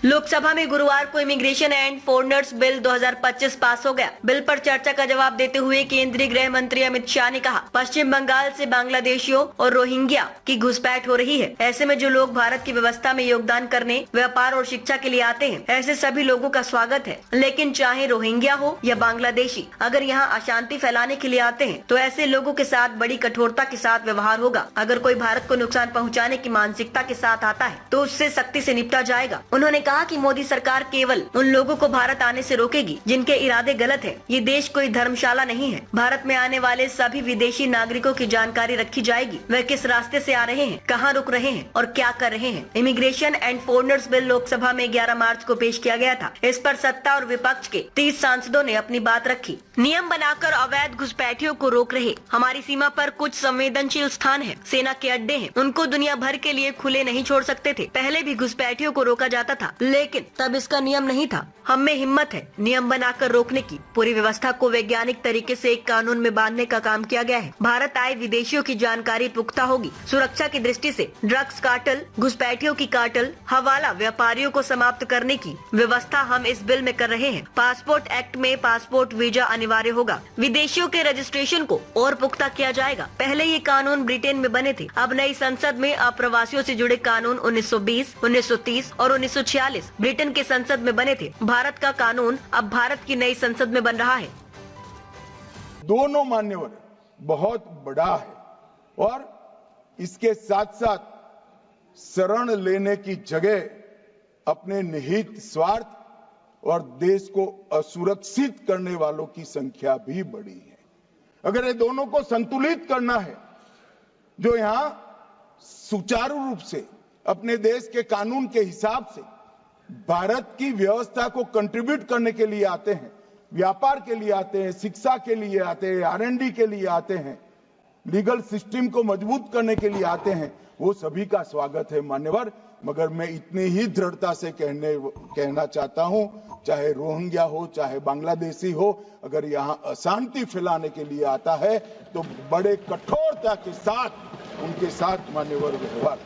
लोकसभा में गुरुवार को इमिग्रेशन एंड फॉरेनर्स बिल 2025 पास हो गया। बिल पर चर्चा का जवाब देते हुए केंद्रीय गृह मंत्री अमित शाह ने कहा, पश्चिम बंगाल से बांग्लादेशियों और रोहिंग्या की घुसपैठ हो रही है। ऐसे में जो लोग भारत की व्यवस्था में योगदान करने, व्यापार और शिक्षा के लिए आते हैं, ऐसे सभी लोगों का स्वागत है। लेकिन चाहे रोहिंग्या हो या बांग्लादेशी, अगर यहाँ अशांति फैलाने के लिए आते हैं तो ऐसे लोगों के साथ बड़ी कठोरता के साथ व्यवहार होगा। अगर कोई भारत को नुकसान पहुँचाने की मानसिकता के साथ आता है तो उससे सख्ती से निपटा जाएगा। उन्होंने कहा कि मोदी सरकार केवल उन लोगों को भारत आने से रोकेगी जिनके इरादे गलत हैं। ये देश कोई धर्मशाला नहीं है। भारत में आने वाले सभी विदेशी नागरिकों की जानकारी रखी जाएगी। वह किस रास्ते से आ रहे हैं, कहाँ रुक रहे हैं और क्या कर रहे हैं। Immigration and foreigners bill Lok Sabha में 11 मार्च को पेश किया गया था। इस पर सत्ता और विपक्ष के 30 सांसदों ने अपनी बात रखी। नियम बनाकर अवैध घुसपैठियों को रोक रहे। हमारी सीमा पर कुछ संवेदनशील स्थान है, सेना के अड्डे हैं, उनको दुनिया भर के लिए खुले नहीं छोड़ सकते थे। पहले भी घुसपैठियों को रोका जाता था, लेकिन तब इसका नियम नहीं था। हम में हिम्मत है नियम बनाकर रोकने की। पूरी व्यवस्था को वैज्ञानिक तरीके से एक कानून में बांधने का काम किया गया है। भारत आए विदेशियों की जानकारी पुख्ता होगी। सुरक्षा की दृष्टि से ड्रग्स कार्टेल, घुसपैठियों की कार्टेल, हवाला व्यापारियों को समाप्त करने की व्यवस्था हम इस बिल में कर रहे हैं। पासपोर्ट एक्ट में पासपोर्ट वीजा अनिवार्य होगा। विदेशियों के रजिस्ट्रेशन को और पुख्ता किया जाएगा। पहले ये कानून ब्रिटेन में बने थे। अब नई संसद में अप्रवासियों से जुड़े कानून 1920, 1930 और 1946 ब्रिटेन के संसद में बने थे। भारत का कानून अब भारत की नई संसद में बन रहा है। दोनों मान्यवर बहुत बड़ा है और इसके साथ साथ शरण लेने की जगह अपने निहित स्वार्थ और देश को असुरक्षित करने वालों की संख्या भी बड़ी है। अगर ये दोनों को संतुलित करना है, जो यहां सुचारू रूप से अपने देश के कानून के हिसाब से भारत की व्यवस्था को कंट्रीब्यूट करने के लिए आते हैं, व्यापार के लिए आते हैं, शिक्षा के लिए आते हैं, R&D के लिए आते हैं, लीगल सिस्टम को मजबूत करने के लिए आते हैं, वो सभी का स्वागत है मान्यवर। मगर मैं इतनी ही दृढ़ता से कहना चाहता हूं, चाहे रोहिंग्या हो, चाहे बांग्लादेशी हो, अगर यहां अशांति फैलाने के लिए आता है तो बड़े कठोरता के साथ उनके साथ मान्यवर व्यवहार